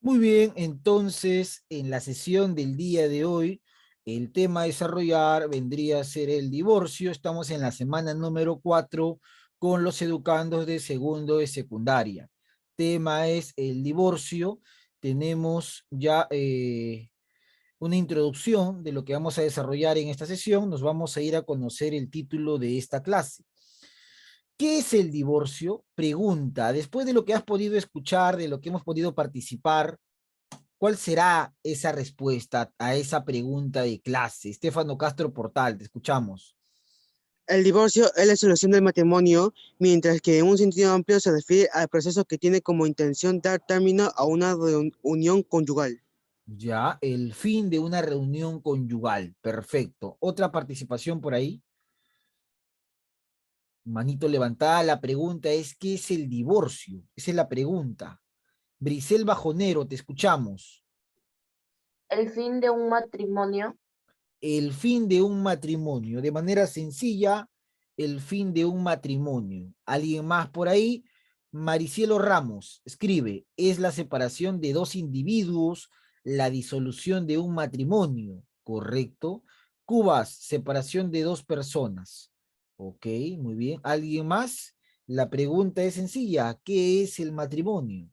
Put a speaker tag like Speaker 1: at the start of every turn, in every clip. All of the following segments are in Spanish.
Speaker 1: Muy bien, entonces en la sesión del día de hoy, el tema a desarrollar vendría a ser el divorcio. Estamos en la semana número 4 con los educandos de segundo de secundaria. Tema es el divorcio. Tenemos ya una introducción de lo que vamos a desarrollar en esta sesión. Nos vamos a ir a conocer el título de esta clase. ¿Qué es el divorcio? Pregunta, después de lo que has podido escuchar, de lo que hemos podido participar, ¿cuál será esa respuesta a esa pregunta de clase? Estefano Castro Portal, te escuchamos.
Speaker 2: El divorcio es la solución del matrimonio, mientras que en un sentido amplio se refiere al proceso que tiene como intención dar término a una unión conyugal.
Speaker 1: Ya, el fin de una reunión conyugal. Perfecto. ¿Otra participación por ahí? Manito levantada. La pregunta es, ¿qué es el divorcio? Esa es la pregunta. Brisel Bajonero, te escuchamos.
Speaker 3: El fin de un matrimonio.
Speaker 1: El fin de un matrimonio. De manera sencilla, el fin de un matrimonio. ¿Alguien más por ahí? Maricielo Ramos escribe, es la separación de dos individuos, la disolución de un matrimonio, ¿correcto? Cubas, separación de dos personas. Ok, muy bien. ¿Alguien más? La pregunta es sencilla, ¿qué es el matrimonio?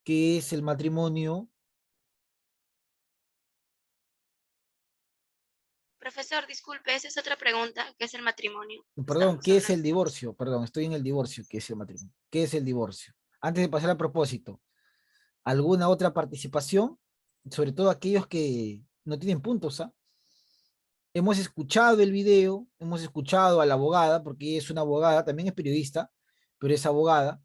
Speaker 1: ¿Qué es el matrimonio?
Speaker 4: Profesor, disculpe, esa es otra pregunta, ¿qué es el matrimonio?
Speaker 1: Perdón,
Speaker 4: Estamos
Speaker 1: ¿qué es el
Speaker 4: hablando.
Speaker 1: divorcio? Perdón, estoy en el divorcio, ¿qué es el matrimonio? ¿Qué es el divorcio? Antes de pasar al propósito, ¿alguna otra participación? Sobre todo aquellos que no tienen puntos, ¿ah? Hemos escuchado el video, hemos escuchado a la abogada, porque ella es una abogada, también es periodista, pero es abogada,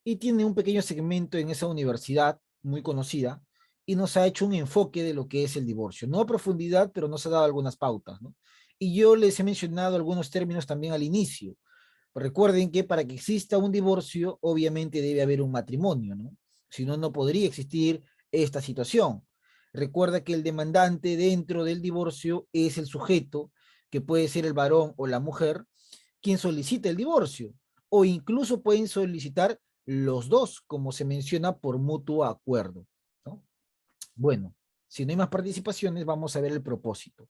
Speaker 1: y tiene un pequeño segmento en esa universidad muy conocida, y nos ha hecho un enfoque de lo que es el divorcio. No a profundidad, pero nos ha dado algunas pautas, ¿no? Y yo les he mencionado algunos términos también al inicio. Recuerden que para que exista un divorcio, obviamente debe haber un matrimonio, ¿no? Si no, no podría existir esta situación. Recuerda que el demandante dentro del divorcio es el sujeto, que puede ser el varón o la mujer, quien solicita el divorcio, o incluso pueden solicitar los dos, como se menciona, por mutuo acuerdo, ¿no? Bueno, si no hay más participaciones, vamos a ver el propósito.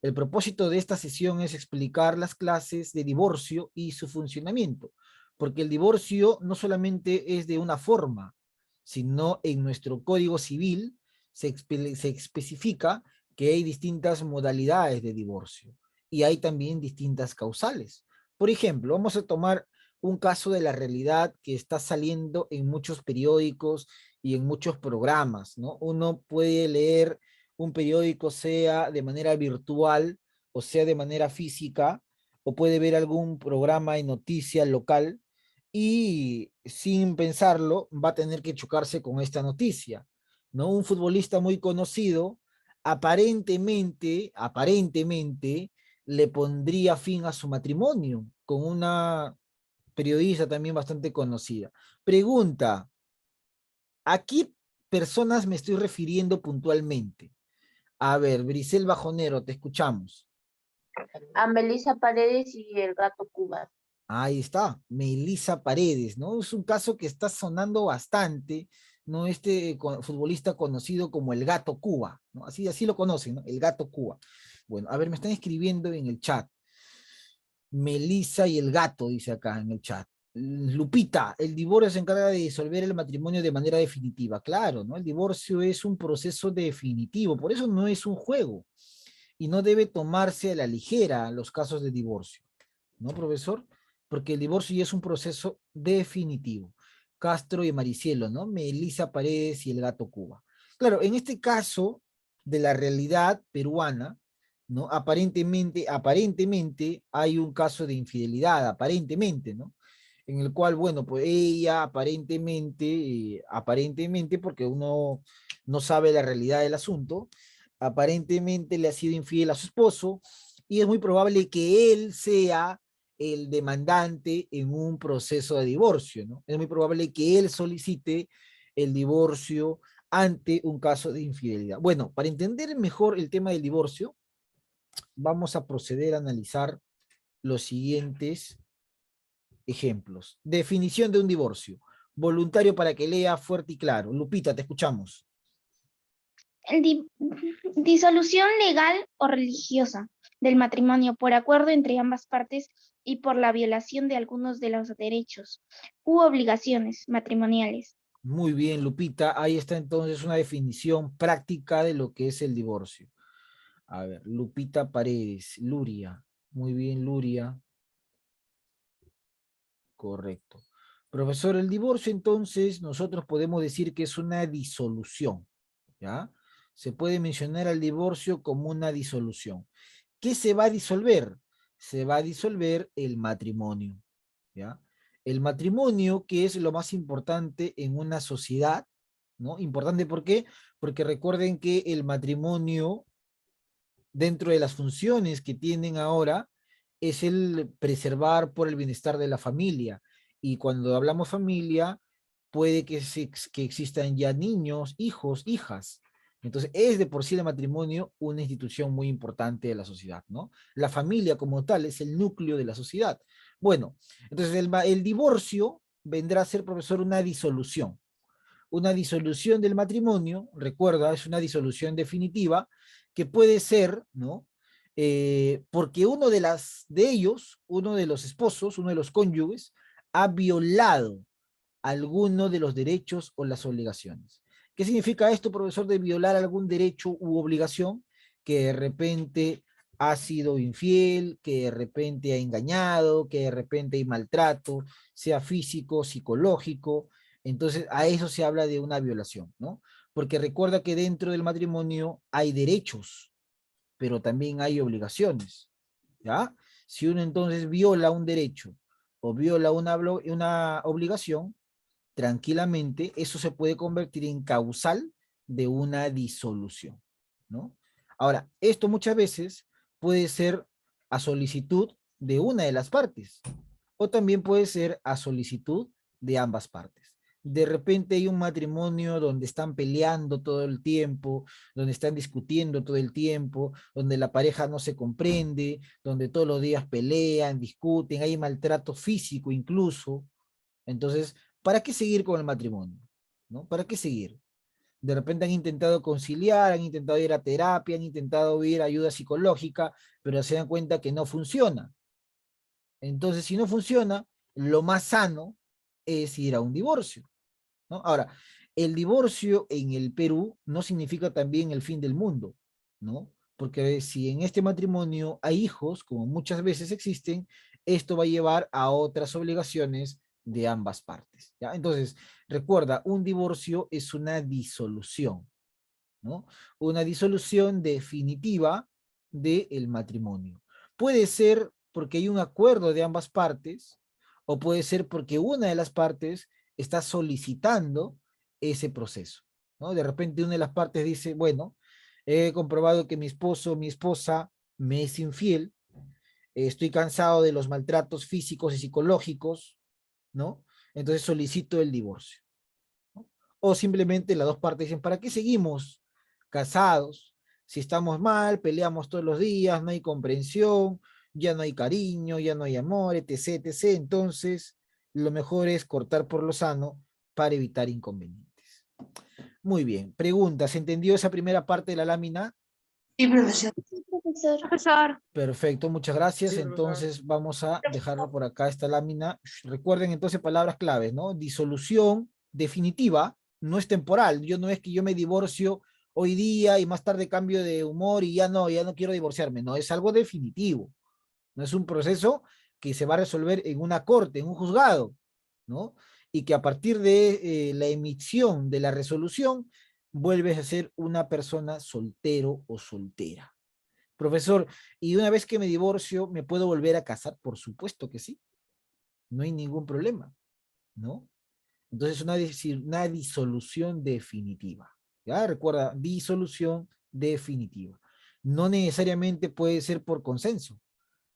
Speaker 1: El propósito de esta sesión es explicar las clases de divorcio y su funcionamiento, porque el divorcio no solamente es de una forma, sino en nuestro Código Civil se especifica que hay distintas modalidades de divorcio y hay también distintas causales. Por ejemplo, vamos a tomar un caso de la realidad que está saliendo en muchos periódicos y en muchos programas, ¿no? Uno puede leer un periódico sea de manera virtual o sea de manera física, o puede ver algún programa de noticias local y sin pensarlo va a tener que chocarse con esta noticia, ¿no? Un futbolista muy conocido aparentemente le pondría fin a su matrimonio con una periodista también bastante conocida. Pregunta, ¿a qué personas me estoy refiriendo puntualmente? A ver, Brisel Bajonero, te escuchamos.
Speaker 3: A Melissa Paredes y el gato Cubas.
Speaker 1: Ahí está, Melissa Paredes, ¿no? Es un caso que está sonando bastante, ¿no? Este futbolista conocido como el Gato Cuba, ¿no? Así lo conocen, ¿no? El Gato Cuba. Bueno, a ver, me están escribiendo en el chat. Melissa y el gato, dice acá en el chat. Lupita, el divorcio se encarga de disolver el matrimonio de manera definitiva. Claro, ¿no? El divorcio es un proceso definitivo, por eso no es un juego y no debe tomarse a la ligera los casos de divorcio, ¿no, profesor? Porque el divorcio ya es un proceso definitivo. Castro y Maricielo, ¿no? Melissa Paredes y el gato Cuba. Claro, en este caso de la realidad peruana, ¿no? Aparentemente hay un caso de infidelidad, aparentemente, ¿no? En el cual, bueno, pues ella aparentemente, porque uno no sabe la realidad del asunto, aparentemente le ha sido infiel a su esposo y es muy probable que él sea el demandante en un proceso de divorcio, ¿no? Es muy probable que él solicite el divorcio ante un caso de infidelidad. Bueno, para entender mejor el tema del divorcio, vamos a proceder a analizar los siguientes ejemplos. Definición de un divorcio. voluntario para que lea fuerte y claro. Lupita, te escuchamos.
Speaker 5: Disolución legal o religiosa del matrimonio por acuerdo entre ambas partes y por la violación de algunos de los derechos u obligaciones matrimoniales.
Speaker 1: Muy bien, Lupita. Ahí está entonces una definición práctica de lo que es el divorcio. A ver, Lupita Paredes, Luria. Muy bien, Luria. Correcto. Profesor, el divorcio entonces nosotros podemos decir que es una disolución, ¿ya? Se puede mencionar al divorcio como una disolución. ¿Qué se va a disolver? Se va a disolver el matrimonio, ¿ya? El matrimonio, que es lo más importante en una sociedad, ¿no? Importante, ¿por qué? Porque recuerden que el matrimonio, dentro de las funciones que tienen ahora, es el preservar por el bienestar de la familia. Y cuando hablamos familia, puede que existan ya niños, hijos, hijas. Entonces, es de por sí el matrimonio una institución muy importante de la sociedad, ¿no? La familia como tal es el núcleo de la sociedad. Bueno, entonces el divorcio vendrá a ser, profesor, una disolución del matrimonio, recuerda, es una disolución definitiva, que puede ser, ¿no? Porque uno de los esposos, uno de los cónyuges, ha violado alguno de los derechos o las obligaciones. ¿Qué significa esto, profesor, de violar algún derecho u obligación? Que de repente ha sido infiel, que de repente ha engañado, que de repente hay maltrato, sea físico, psicológico. Entonces, a eso se habla de una violación, ¿no? Porque recuerda que dentro del matrimonio hay derechos, pero también hay obligaciones, ¿ya? Si uno entonces viola un derecho o viola una obligación, tranquilamente eso se puede convertir en causal de una disolución, ¿no? Ahora, esto muchas veces puede ser a solicitud de una de las partes, o también puede ser a solicitud de ambas partes. De repente hay un matrimonio donde están peleando todo el tiempo, donde están discutiendo todo el tiempo, donde la pareja no se comprende, donde todos los días pelean, discuten, hay maltrato físico incluso. Entonces, ¿para qué seguir con el matrimonio? ¿No? ¿Para qué seguir? De repente han intentado conciliar, han intentado ir a terapia, han intentado ir a ayuda psicológica, pero se dan cuenta que no funciona. Entonces, si no funciona, lo más sano es ir a un divorcio, ¿no? Ahora, el divorcio en el Perú no significa también el fin del mundo, ¿no? Porque si en este matrimonio hay hijos, como muchas veces existen, esto va a llevar a otras obligaciones de ambas partes, ¿ya? Entonces, recuerda, un divorcio es una disolución, ¿no? Una disolución definitiva del matrimonio. Puede ser porque hay un acuerdo de ambas partes, o puede ser porque una de las partes está solicitando ese proceso, ¿no? De repente una de las partes dice, bueno, he comprobado que mi esposo o mi esposa me es infiel, estoy cansado de los maltratos físicos y psicológicos, ¿no? Entonces solicito el divorcio, ¿no? O simplemente las dos partes dicen, ¿para qué seguimos casados? Si estamos mal, peleamos todos los días, no hay comprensión, ya no hay cariño, ya no hay amor, etc., etc. Entonces, lo mejor es cortar por lo sano para evitar inconvenientes. Muy bien, pregunta, ¿se entendió esa primera parte de la lámina?
Speaker 3: Sí, profesor.
Speaker 5: Sí, profesor.
Speaker 4: Profesor,
Speaker 1: Perfecto, muchas gracias.
Speaker 2: Sí, profesor.
Speaker 1: Entonces vamos a dejarlo por acá, esta lámina. Recuerden entonces palabras claves, ¿no? Disolución definitiva, no es temporal. Yo no es que yo me divorcio hoy día y más tarde cambio de humor y ya no quiero divorciarme. No, es algo definitivo. No es un proceso que se va a resolver en una corte, en un juzgado, ¿no? Y que a partir de la emisión de la resolución vuelves a ser una persona soltero o soltera. Profesor, ¿y una vez que me divorcio, me puedo volver a casar? Por supuesto que sí. No hay ningún problema, ¿no? Entonces, una disolución definitiva. ¿Ya? Recuerda, disolución definitiva. No necesariamente puede ser por consenso.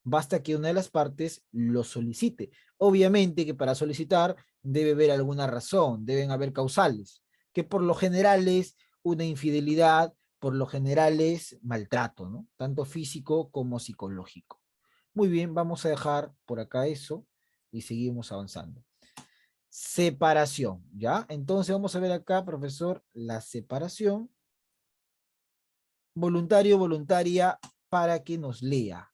Speaker 1: Basta que una de las partes lo solicite. Obviamente que para solicitar debe haber alguna razón, deben haber causales, que por lo general es una infidelidad, por lo general es maltrato, ¿no? Tanto físico como psicológico. Muy bien, vamos a dejar por acá eso y seguimos avanzando. separación, ¿ya? Entonces vamos a ver acá, profesor, la separación. Voluntario, voluntaria, para que nos lea.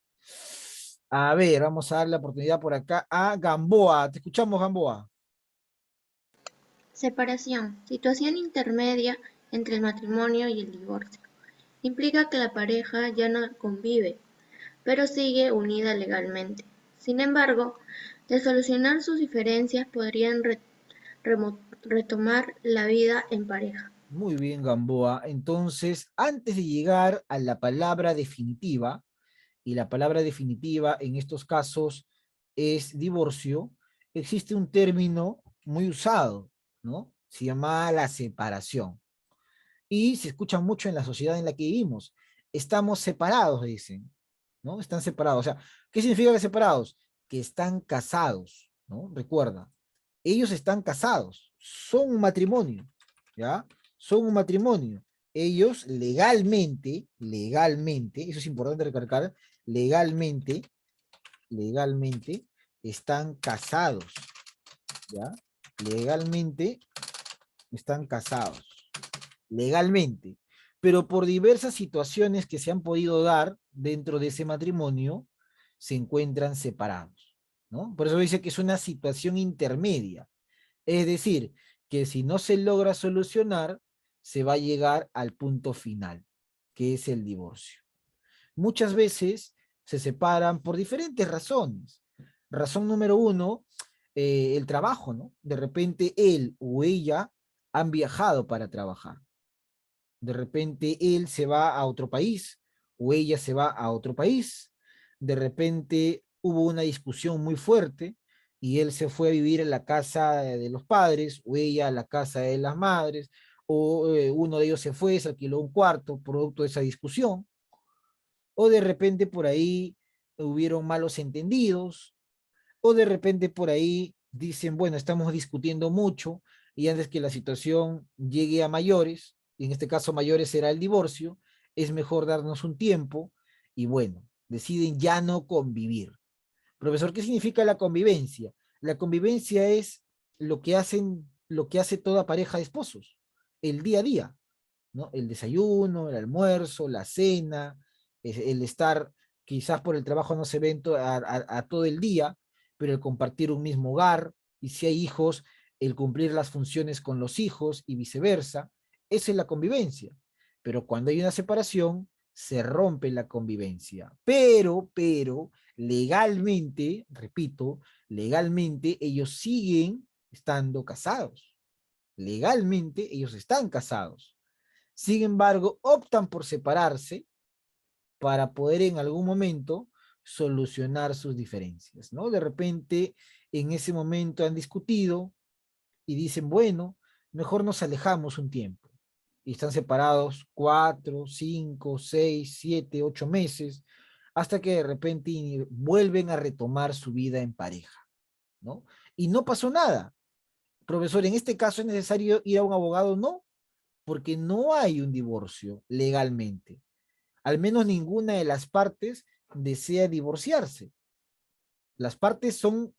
Speaker 1: A ver, vamos a dar la oportunidad por acá a Gamboa. Te escuchamos, Gamboa.
Speaker 6: Separación. Situación intermedia entre el matrimonio y el divorcio. Implica que la pareja ya no convive, pero sigue unida legalmente. Sin embargo, de solucionar sus diferencias podrían retomar la vida en pareja.
Speaker 1: Muy bien, Gamboa. Entonces, antes de llegar a la palabra definitiva, y la palabra definitiva en estos casos es divorcio, existe un término muy usado, ¿no? Se llama la separación. Y se escucha mucho en la sociedad en la que vivimos. Estamos separados, dicen, ¿no? Están separados. O sea, ¿qué significa que separados? Que están casados, ¿no? Recuerda, ellos están casados, son un matrimonio, ¿ya? Son un matrimonio. Ellos legalmente, eso es importante recalcar, legalmente están casados, ¿ya? Legalmente están casados, legalmente, pero por diversas situaciones que se han podido dar dentro de ese matrimonio, se encuentran separados, ¿no? Por eso dice que es una situación intermedia, es decir, que si no se logra solucionar, se va a llegar al punto final, que es el divorcio. Muchas veces se separan por diferentes razones. Razón número uno, el trabajo, ¿no? De repente él o ella han viajado para trabajar. De repente él se va a otro país o ella se va a otro país. De repente hubo una discusión muy fuerte y él se fue a vivir en la casa de los padres o ella a la casa de las madres o uno de ellos se fue, se alquiló un cuarto producto de esa discusión o de repente por ahí hubieron malos entendidos o de repente por ahí dicen, bueno, estamos discutiendo mucho y antes que la situación llegue a mayores, y en este caso mayores será el divorcio, es mejor darnos un tiempo y bueno, deciden ya no convivir. Profesor, ¿qué significa la convivencia? La convivencia es lo que hace toda pareja de esposos, el día a día, ¿no? El desayuno, el almuerzo, la cena, el estar, quizás por el trabajo no se ven a todo el día, pero el compartir un mismo hogar, y si hay hijos, el cumplir las funciones con los hijos y viceversa, esa es la convivencia. Pero cuando hay una separación, se rompe la convivencia. Pero, legalmente, repito, legalmente ellos siguen estando casados. Legalmente ellos están casados. Sin embargo, optan por separarse para poder en algún momento solucionar sus diferencias, ¿no? De repente, en ese momento han discutido y dicen, bueno, mejor nos alejamos un tiempo. Y están separados 4, 5, 6, 7, 8 meses, hasta que de repente vuelven a retomar su vida en pareja, ¿no? Y no pasó nada. Profesor, en este caso es necesario ir a un abogado, no, porque no hay un divorcio legalmente. Al menos ninguna de las partes desea divorciarse. Las partes son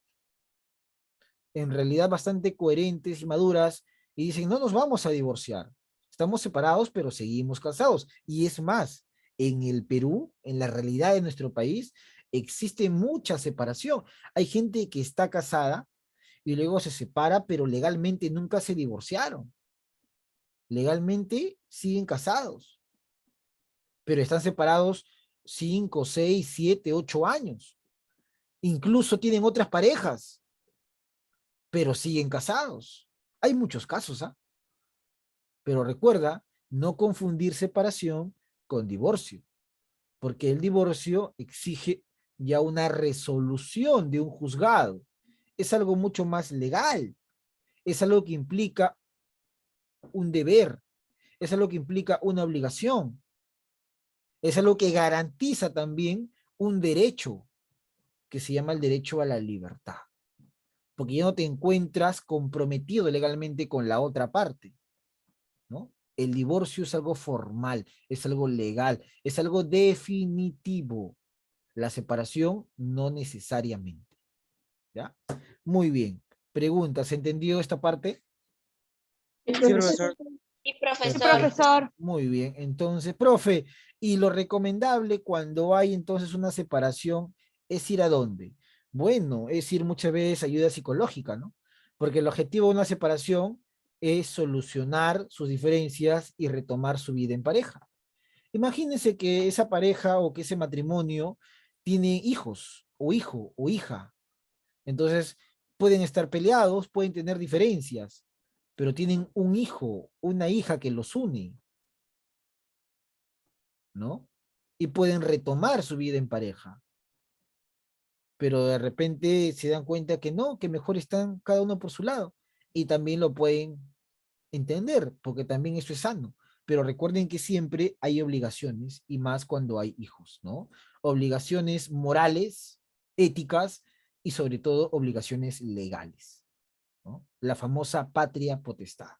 Speaker 1: en realidad bastante coherentes y maduras y dicen, no nos vamos a divorciar. Estamos separados, pero seguimos casados. Y es más, en el Perú, en la realidad de nuestro país, existe mucha separación. Hay gente que está casada y luego se separa, pero legalmente nunca se divorciaron. Legalmente siguen casados, pero están separados 5, 6, 7, 8 años. Incluso tienen otras parejas, pero siguen casados. Hay muchos casos, ¿ah? Pero recuerda, no confundir separación con divorcio, porque el divorcio exige ya una resolución de un juzgado. Es algo mucho más legal, es algo que implica un deber, es algo que implica una obligación, es algo que garantiza también un derecho que se llama el derecho a la libertad, porque ya no te encuentras comprometido legalmente con la otra parte, ¿no? El divorcio es algo formal, es algo legal, es algo definitivo. La separación no necesariamente, ¿ya? Muy bien. Pregunta, ¿se entendió esta parte?
Speaker 2: Sí, profesor.
Speaker 4: Y
Speaker 5: Sí,
Speaker 4: profesor,
Speaker 5: profesor.
Speaker 1: Muy bien, entonces, profe, y lo recomendable cuando hay entonces una separación es ir a dónde? Bueno, es ir muchas veces a ayuda psicológica, ¿no? Porque el objetivo de una separación es solucionar sus diferencias y retomar su vida en pareja. Imagínense que esa pareja o que ese matrimonio tiene hijos, o hijo, o hija. Entonces, pueden estar peleados, pueden tener diferencias, pero tienen un hijo, una hija que los une, ¿no? Y pueden retomar su vida en pareja, pero de repente se dan cuenta que no, que mejor están cada uno por su lado, y también lo pueden entender, porque también eso es sano. Pero recuerden que siempre hay obligaciones, y más cuando hay hijos, ¿no? Obligaciones morales, éticas, y sobre todo obligaciones legales, ¿no? La famosa patria potestad.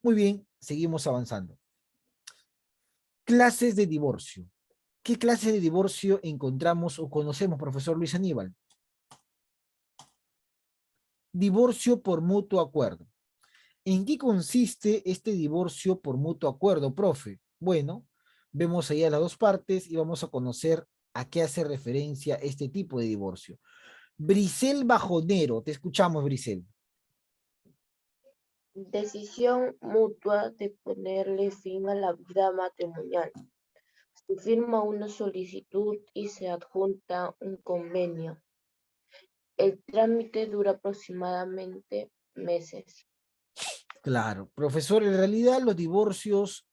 Speaker 1: Muy bien, seguimos avanzando. Clases de divorcio. ¿Qué clase de divorcio encontramos o conocemos, profesor Luis Aníbal? Divorcio por mutuo acuerdo. ¿En qué consiste este divorcio por mutuo acuerdo, profe? Bueno, vemos ahí a las dos partes y vamos a conocer a qué hace referencia este tipo de divorcio. Brisel Bajonero, te escuchamos, Brisel.
Speaker 3: Decisión mutua de ponerle fin a la vida matrimonial. Se firma una solicitud y se adjunta un convenio. El trámite dura aproximadamente meses.
Speaker 1: Claro, profesor, en realidad los divorcios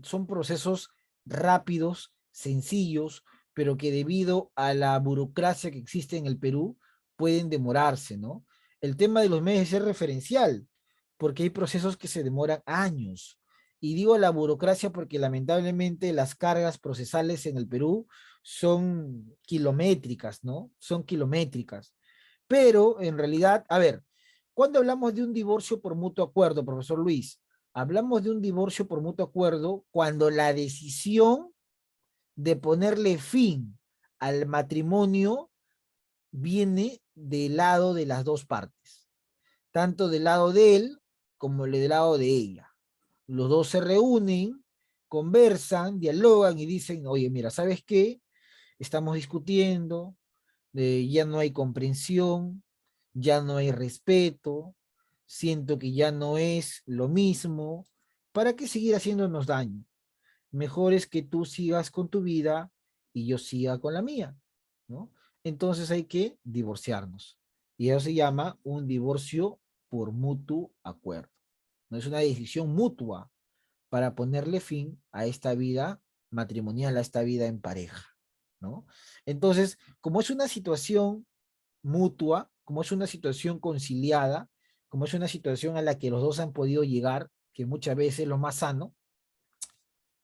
Speaker 1: son procesos rápidos, sencillos, pero que debido a la burocracia que existe en el Perú, pueden demorarse, ¿no? El tema de los meses es referencial, porque hay procesos que se demoran años. Y digo la burocracia porque lamentablemente las cargas procesales en el Perú son kilométricas, ¿no? Son kilométricas. Pero en realidad, a ver, cuando hablamos de un divorcio por mutuo acuerdo, profesor Luis, hablamos de un divorcio por mutuo acuerdo cuando la decisión de ponerle fin al matrimonio viene del lado de las dos partes, tanto del lado de él como del lado de ella. Los dos se reúnen, conversan, dialogan y dicen, oye, mira, ¿sabes qué? Estamos discutiendo, ya no hay comprensión, ya no hay respeto, siento que ya no es lo mismo, ¿para qué seguir haciéndonos daño? Mejor es que tú sigas con tu vida y yo siga con la mía, ¿no? Entonces hay que divorciarnos. Y eso se llama un divorcio por mutuo acuerdo. No es una decisión mutua para ponerle fin a esta vida matrimonial, a esta vida en pareja, ¿no? Entonces, como es una situación mutua, como es una situación conciliada, como es una situación a la que los dos han podido llegar, que muchas veces es lo más sano,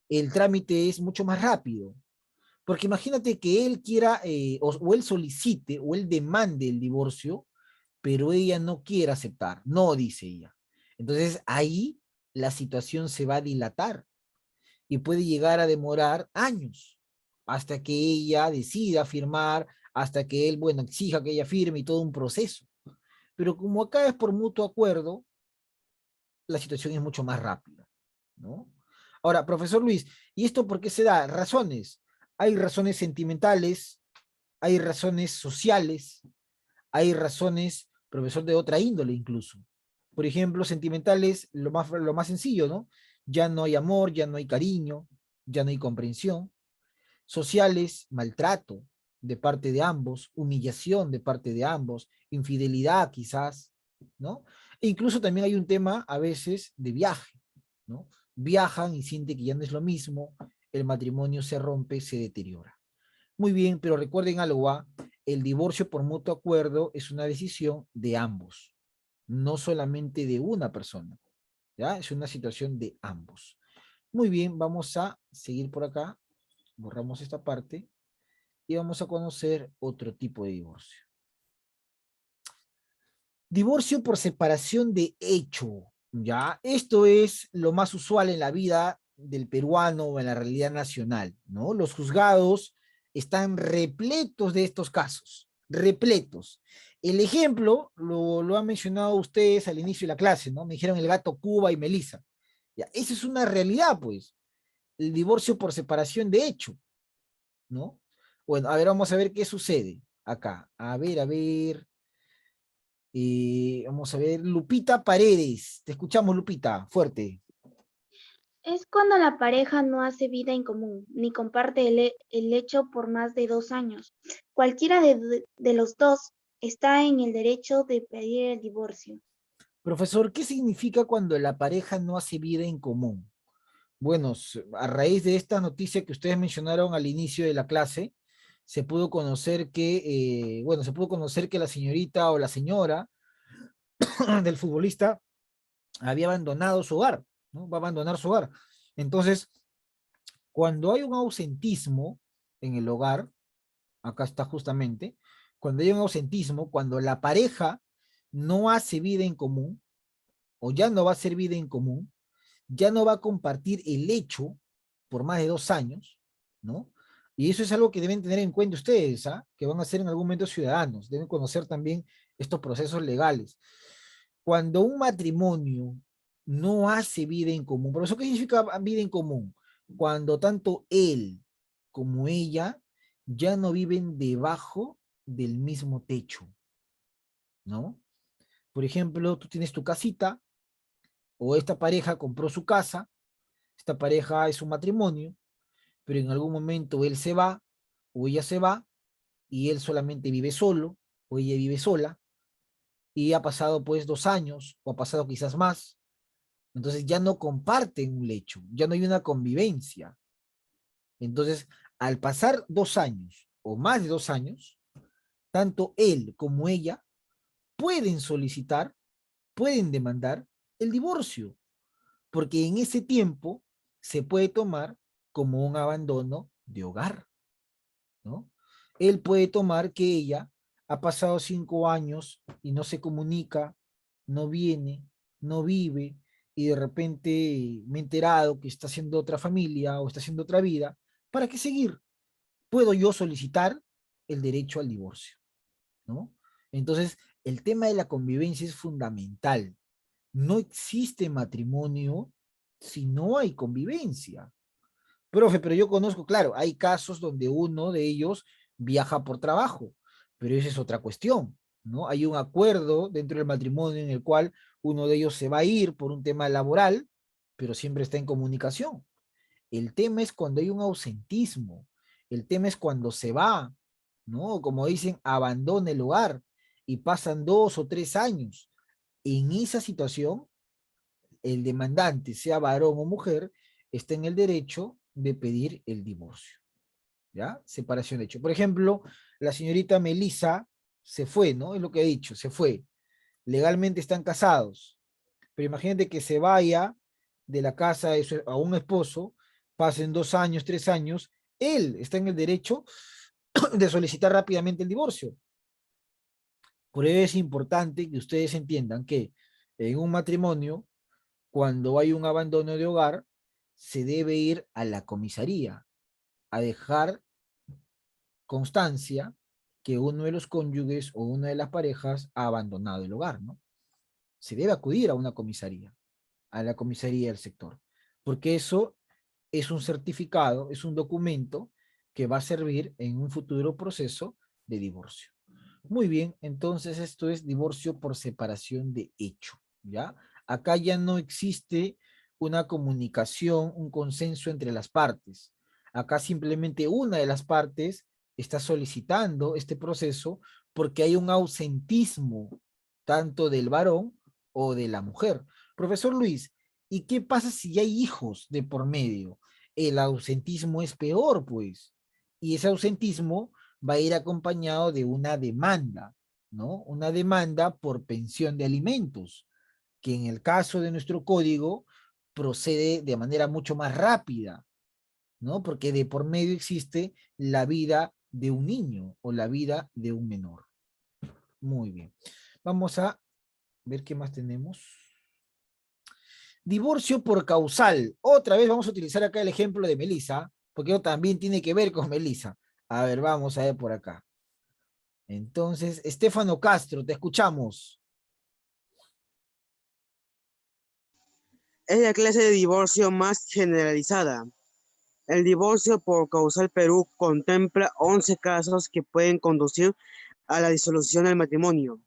Speaker 1: el trámite es mucho más rápido. Porque imagínate que él quiera, o él solicite, o él demande el divorcio, pero ella no quiere aceptar, no, dice ella. Entonces ahí la situación se va a dilatar y puede llegar a demorar años hasta que ella decida firmar, hasta que él, bueno, exija que ella firme y todo un proceso. Pero como acá es por mutuo acuerdo, la situación es mucho más rápida, ¿no? Ahora, profesor Luis, ¿y esto por qué se da? Razones. Hay razones sentimentales, hay razones sociales, hay razones, profesor, de otra índole incluso. Por ejemplo, sentimentales, lo más sencillo, ¿no? Ya no hay amor, ya no hay cariño, ya no hay comprensión. Sociales, maltrato de parte de ambos, humillación de parte de ambos, infidelidad quizás, ¿no? E incluso también hay un tema a veces de viaje, ¿no? Viajan y sienten que ya no es lo mismo, el matrimonio se rompe, se deteriora. Muy bien, pero recuerden algo, ¿ah? El divorcio por mutuo acuerdo es una decisión de ambos, no solamente de una persona, ¿ya? Es una situación de ambos. Muy bien, vamos a seguir por acá, borramos esta parte y vamos a conocer otro tipo de divorcio. Divorcio por separación de hecho, ¿ya? Esto es lo más usual en la vida del peruano o en la realidad nacional, ¿no? Los juzgados están repletos de estos casos, repletos. El ejemplo lo han mencionado ustedes al inicio de la clase, ¿no? Me dijeron el gato Cuba y Melissa. Ya, esa es una realidad, pues. El divorcio por separación de hecho, ¿no? Bueno, a ver, vamos a ver qué sucede acá. A ver. Vamos a ver, Lupita Paredes. Te escuchamos, Lupita, fuerte.
Speaker 5: Es cuando la pareja no hace vida en común, ni comparte el hecho por más de 2 años. Cualquiera de los dos está en el derecho de pedir el divorcio.
Speaker 1: Profesor, ¿qué significa cuando la pareja no hace vida en común? Bueno, a raíz de esta noticia que ustedes mencionaron al inicio de la clase, se pudo conocer que, se pudo conocer que la señorita o la señora del futbolista había abandonado su hogar, ¿no? Va a abandonar su hogar. Entonces, cuando hay un ausentismo en el hogar, acá está justamente, cuando hay un ausentismo, cuando la pareja no hace vida en común, o ya no va a hacer vida en común, ya no va a compartir el hecho por más de 2 años, ¿no? Y eso es algo que deben tener en cuenta ustedes, ¿ah? Que van a ser en algún momento ciudadanos, deben conocer también estos procesos legales. Cuando un matrimonio no hace vida en común, ¿por eso qué significa vida en común? Cuando tanto él como ella ya no viven debajo del mismo techo, ¿no? Por ejemplo, tú tienes tu casita, o esta pareja compró su casa, esta pareja es un matrimonio, pero en algún momento él se va, o ella se va, y él solamente vive solo, o ella vive sola, y ha pasado pues 2 años, o ha pasado quizás más, entonces ya no comparten un lecho, ya no hay una convivencia. Entonces, al pasar 2 años, o más de 2 años, tanto él como ella pueden solicitar, pueden demandar el divorcio, porque en ese tiempo se puede tomar como un abandono de hogar, ¿no? Él puede tomar que ella ha pasado 5 años y no se comunica, no viene, no vive, y de repente me he enterado que está haciendo otra familia o está haciendo otra vida. ¿Para qué seguir? Puedo yo solicitar el derecho al divorcio, ¿no? Entonces, el tema de la convivencia es fundamental. No existe matrimonio si no hay convivencia. Profe, pero yo conozco, claro, hay casos donde uno de ellos viaja por trabajo, pero esa es otra cuestión, ¿no? Hay un acuerdo dentro del matrimonio en el cual uno de ellos se va a ir por un tema laboral, pero siempre está en comunicación. El tema es cuando hay un ausentismo, el tema es cuando se va, ¿no? Como dicen, abandona el hogar y pasan 2 o 3 años. En esa situación, el demandante, sea varón o mujer, está en el derecho de pedir el divorcio, ¿ya? Separación de hecho. Por ejemplo, la señorita Melissa se fue, ¿no? Es lo que he dicho, se fue. Legalmente están casados, pero imagínate que se vaya de la casa a un esposo, pasen 2 años, 3 años, él está en el derecho de solicitar rápidamente el divorcio. Por eso es importante que ustedes entiendan que en un matrimonio, cuando hay un abandono de hogar, se debe ir a la comisaría a dejar constancia que uno de los cónyuges o una de las parejas ha abandonado el hogar, ¿no? Se debe acudir a una comisaría, a la comisaría del sector, porque eso es un certificado, es un documento que va a servir en un futuro proceso de divorcio. Muy bien, entonces esto es divorcio por separación de hecho, ¿ya? Acá ya no existe una comunicación, un consenso entre las partes. Acá simplemente una de las partes está solicitando este proceso porque hay un ausentismo tanto del varón o de la mujer. Profesor Luis, ¿y qué pasa si hay hijos de por medio? El ausentismo es peor, pues. Y ese ausentismo va a ir acompañado de una demanda, ¿no? Una demanda por pensión de alimentos, que en el caso de nuestro código procede de manera mucho más rápida, ¿no? Porque de por medio existe la vida de un niño o la vida de un menor. Muy bien. Vamos a ver qué más tenemos. Divorcio por causal. Otra vez vamos a utilizar acá el ejemplo de Melissa, porque también tiene que ver con Melissa. A ver, vamos a ver por acá. Entonces, Estefano Castro, te escuchamos.
Speaker 2: Es la clase de divorcio más generalizada. El divorcio por causal Perú contempla 11 casos que pueden conducir a la disolución del matrimonio.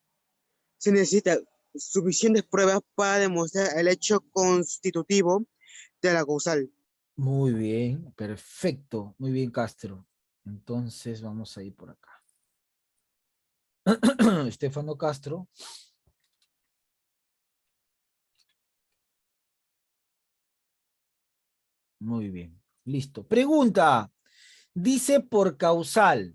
Speaker 2: Se necesita suficientes pruebas para demostrar el hecho constitutivo de la causal.
Speaker 1: Muy bien, perfecto. Muy bien, Castro. Entonces, vamos a ir por acá. Estefano Castro. Muy bien, listo. Pregunta, dice por causal.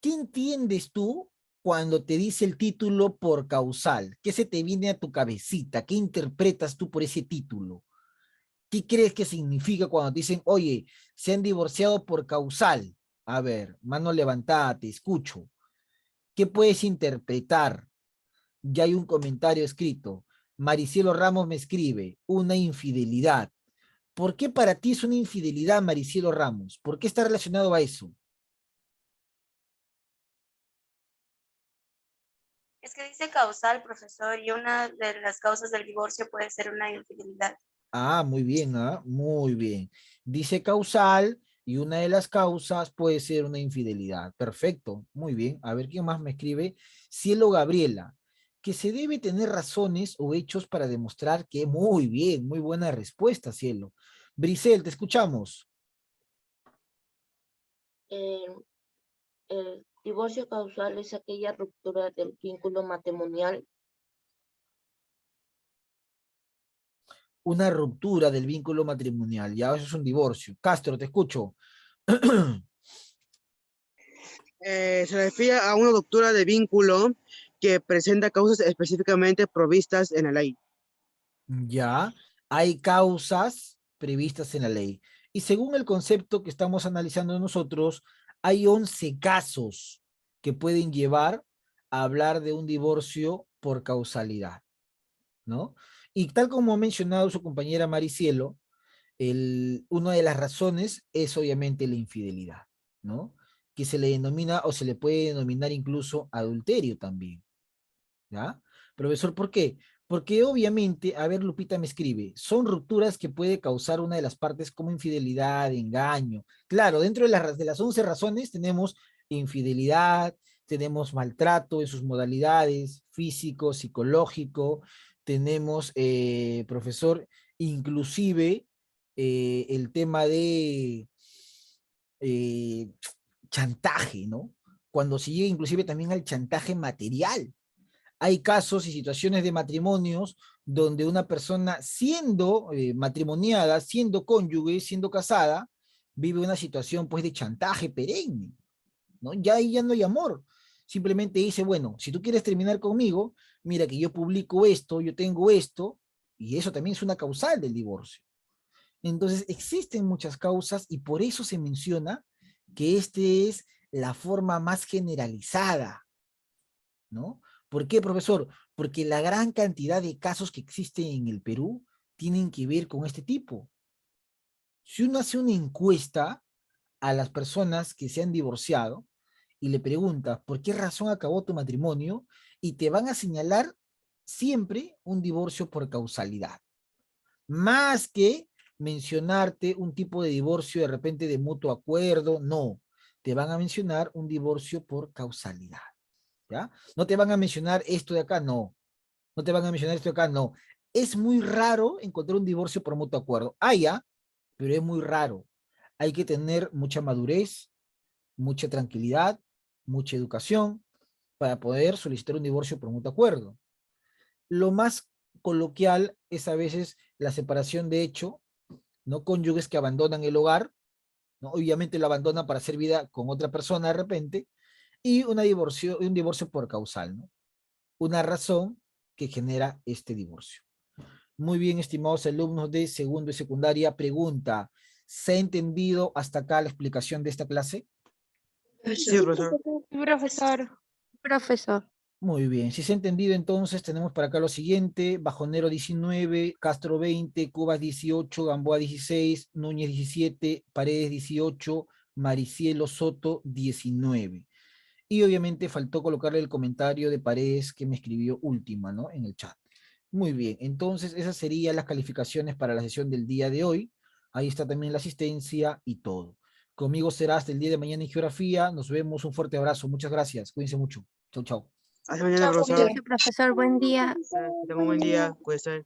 Speaker 1: ¿Qué entiendes tú cuando te dice el título por causal? ¿Qué se te viene a tu cabecita? ¿Qué interpretas tú por ese título? ¿Qué crees que significa cuando te dicen, oye, se han divorciado por causal? A ver, mano levantada, te escucho. ¿Qué puedes interpretar? Ya hay un comentario escrito. Maricielo Ramos me escribe, una infidelidad. ¿Por qué para ti es una infidelidad, Maricielo Ramos? ¿Por qué está relacionado a eso?
Speaker 4: Es que dice causal, profesor, y una de las causas del divorcio puede ser una infidelidad.
Speaker 1: Ah, muy bien, muy bien. Dice causal y una de las causas puede ser una infidelidad. Perfecto, muy bien. A ver, ¿quién más me escribe? Cielo Gabriela, que se debe tener razones o hechos para demostrar que muy bien, muy buena respuesta, Cielo. Brisel, te escuchamos.
Speaker 3: Eh, el divorcio causal es aquella ruptura del vínculo matrimonial.
Speaker 1: Una ruptura del vínculo matrimonial, ya eso es un divorcio. Castro, te escucho.
Speaker 2: Se refiere a una ruptura de vínculo que presenta causas específicamente provistas en la ley.
Speaker 1: Ya, hay causas previstas en la ley. Y según el concepto que estamos analizando nosotros, hay 11 casos que pueden llevar a hablar de un divorcio por causalidad, ¿no? Y tal como ha mencionado su compañera Maricielo, una de las razones es obviamente la infidelidad, ¿no? Que se le denomina o se le puede denominar incluso adulterio también. ¿Ya? Profesor, ¿por qué? Porque obviamente, a ver, Lupita me escribe, son rupturas que puede causar una de las partes como infidelidad, engaño. Claro, dentro de las 11 razones tenemos infidelidad, tenemos maltrato en sus modalidades, físico, psicológico, tenemos, profesor, inclusive el tema de eh, chantaje, ¿no? Cuando se llega inclusive también al chantaje material. Hay casos y situaciones de matrimonios donde una persona siendo matrimoniada, siendo cónyuge, siendo casada, vive una situación pues de chantaje perenne, ¿no? Ya ahí ya no hay amor. Simplemente dice, bueno, si tú quieres terminar conmigo, mira que yo publico esto, yo tengo esto, y eso también es una causal del divorcio. Entonces, existen muchas causas y por eso se menciona que este es la forma más generalizada, ¿no? ¿Por qué, profesor? Porque la gran cantidad de casos que existen en el Perú tienen que ver con este tipo. Si uno hace una encuesta a las personas que se han divorciado y le preguntas por qué razón acabó tu matrimonio, y te van a señalar siempre un divorcio por causalidad, más que mencionarte un tipo de divorcio de repente de mutuo acuerdo, no, te van a mencionar un divorcio por causalidad. ¿Ya? No te van a mencionar esto de acá, no. No te van a mencionar esto de acá, no. Es muy raro encontrar un divorcio por mutuo acuerdo. Ya, pero es muy raro. Hay que tener mucha madurez, mucha tranquilidad, mucha educación para poder solicitar un divorcio por mutuo acuerdo. Lo más coloquial es a veces la separación de hecho, ¿no? Cónyuges que abandonan el hogar, ¿no? Obviamente lo abandonan para hacer vida con otra persona de repente, y un divorcio por causal, ¿no? Una razón que genera este divorcio. Muy bien, estimados alumnos de segundo y secundaria, pregunta, ¿se ha entendido hasta acá la explicación de esta clase?
Speaker 2: Sí, profesor.
Speaker 7: Profesor. Profesor.
Speaker 1: Muy bien, si se ha entendido entonces tenemos para acá lo siguiente: Bajonero 19, Castro 20, Cubas 18, Gamboa 16, Núñez 17, Paredes 18, Maricielo Soto 19. Y obviamente faltó colocarle el comentario de Paredes que me escribió última, ¿no? En el chat. Muy bien, entonces esas serían las calificaciones para la sesión del día de hoy. Ahí está también la asistencia y todo. Conmigo será hasta el día de mañana en geografía. Nos vemos, un fuerte abrazo. Muchas gracias. Cuídense mucho. Chau, chau.
Speaker 2: Hasta mañana,
Speaker 4: Chao,
Speaker 2: profesor.
Speaker 7: Cuídese, profesor. Buen día.
Speaker 2: Que tenga un buen día. Cuídese.